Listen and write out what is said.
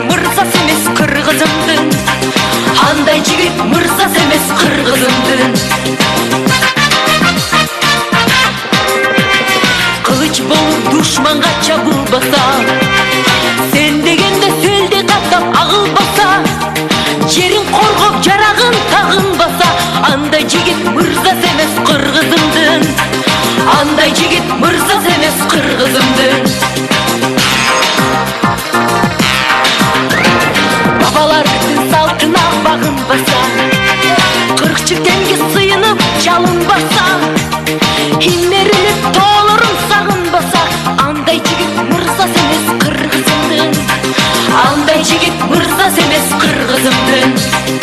мырзасы эмес кыргызымдын. Андай жигит мырзасы эмес кыргызымдын. Кылыч болуп душманга чабылбаса, сен дегенде селди каттап агылбаса, жерин коргоп жарагын тагынбаса, андай жигит мырзасы эмес кыргызымдын. Андай жигит мырзасы эмес кыргызымдын. Бабалардын салтына багынбаса, кырк чиркенге сыйынып жалынбаса, инмеринип тоолорун сагынбаса, андай жигит мырзасы эмес кыргызымдын. Андай жигит мырзасы эмес кыргызымдын.